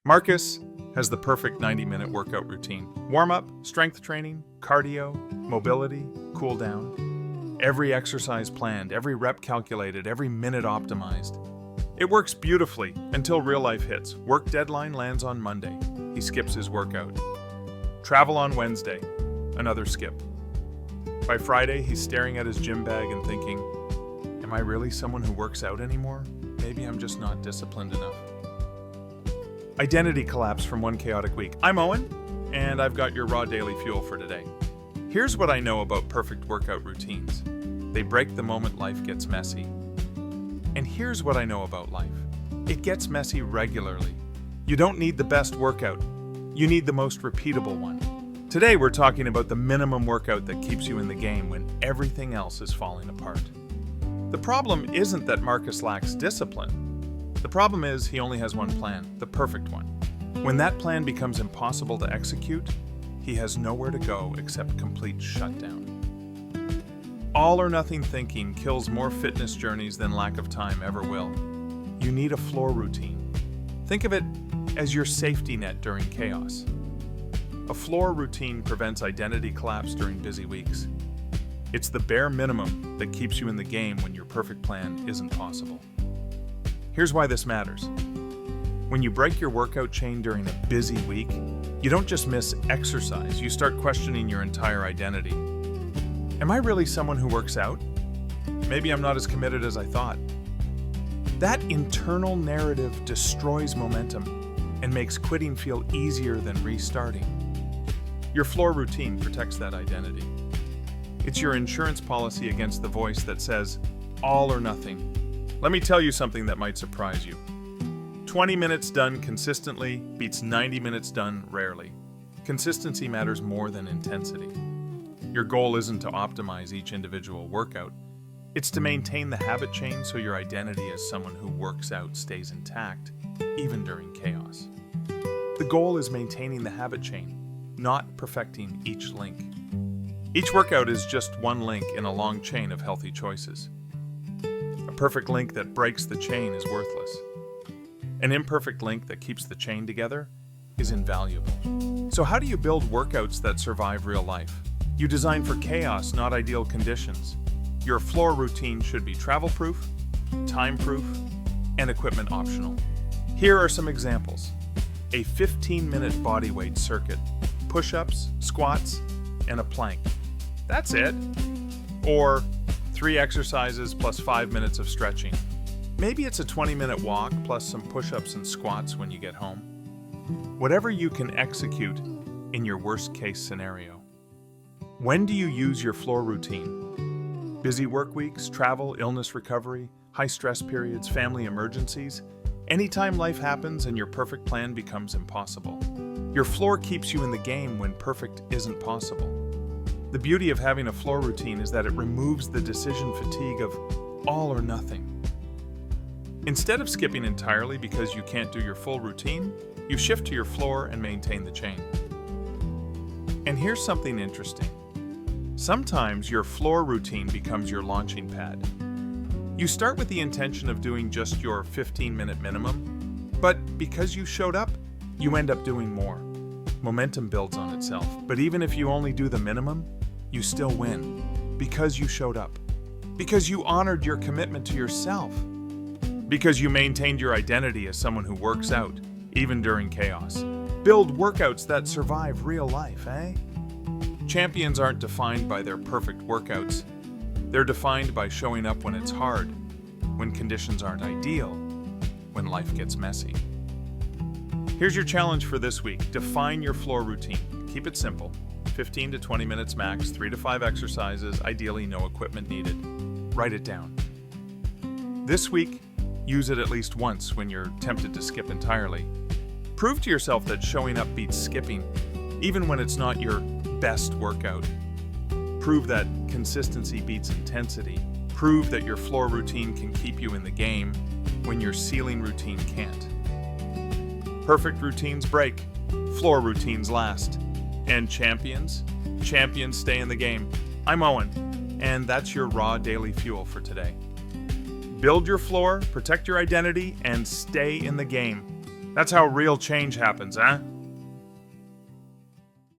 Marcus has the perfect 90-minute workout routine. Warm-up, strength training, cardio, mobility, cool down. Every exercise planned, every rep calculated, every minute optimized. It works beautifully until real life hits. Work deadline lands on Monday. He skips his workout. Travel on Wednesday. Another skip. By Friday, he's staring at his gym bag and thinking, am I really someone who works out anymore? Maybe I'm just not disciplined enough. Identity collapse from one chaotic week. I'm Owen, and I've got your raw daily fuel for today. Here's what I know about perfect workout routines. They break the moment life gets messy. And here's what I know about life. It gets messy regularly. You don't need the best workout. You need the most repeatable one. Today we're talking about the minimum workout that keeps you in the game when everything else is falling apart. The problem isn't that Marcus lacks discipline. The problem is he only has one plan, the perfect one. When that plan becomes impossible to execute, he has nowhere to go except complete shutdown. All or nothing thinking kills more fitness journeys than lack of time ever will. You need a floor routine. Think of it as your safety net during chaos. A floor routine prevents identity collapse during busy weeks. It's the bare minimum that keeps you in the game when your perfect plan isn't possible. Here's why this matters. When you break your workout chain during a busy week, you don't just miss exercise, you start questioning your entire identity. Am I really someone who works out? Maybe I'm not as committed as I thought. That internal narrative destroys momentum and makes quitting feel easier than restarting. Your floor routine protects that identity. It's your insurance policy against the voice that says, all or nothing. Let me tell you something that might surprise you. 20 minutes done consistently beats 90 minutes done rarely. Consistency matters more than intensity. Your goal isn't to optimize each individual workout. It's to maintain the habit chain so your identity as someone who works out stays intact, even during chaos. The goal is maintaining the habit chain, not perfecting each link. Each workout is just one link in a long chain of healthy choices. A perfect link that breaks the chain is worthless. An imperfect link that keeps the chain together is invaluable. So how do you build workouts that survive real life? You design for chaos, not ideal conditions. Your floor routine should be travel-proof, time-proof, and equipment optional. Here are some examples. A 15-minute bodyweight circuit, push-ups, squats, and a plank. That's it. Or 3 exercises plus 5 minutes of stretching. Maybe it's a 20-minute walk plus some push-ups and squats when you get home. Whatever you can execute in your worst-case scenario. When do you use your floor routine? Busy work weeks, travel, illness recovery, high-stress periods, family emergencies. Anytime life happens and your perfect plan becomes impossible. Your floor keeps you in the game when perfect isn't possible. The beauty of having a floor routine is that it removes the decision fatigue of all or nothing. Instead of skipping entirely because you can't do your full routine, you shift to your floor and maintain the chain. And here's something interesting. Sometimes your floor routine becomes your launching pad. You start with the intention of doing just your 15-minute minimum, but because you showed up, you end up doing more. Momentum builds on itself, but even if you only do the minimum, you still win because you showed up, because you honored your commitment to yourself, because you maintained your identity as someone who works out, even during chaos. Build workouts that survive real life, eh? Champions aren't defined by their perfect workouts. They're defined by showing up when it's hard, when conditions aren't ideal, when life gets messy. Here's your challenge for this week. Define your floor routine. Keep it simple. 15 to 20 minutes max, 3 to 5 exercises, ideally no equipment needed. Write it down. This week, use it at least once when you're tempted to skip entirely. Prove to yourself that showing up beats skipping, even when it's not your best workout. Prove that consistency beats intensity. Prove that your floor routine can keep you in the game when your ceiling routine can't. Perfect routines break, floor routines last. And champions stay in the game. I'm Owen, and that's your raw daily fuel for today. Build your floor, protect your identity, and stay in the game. That's how real change happens, huh?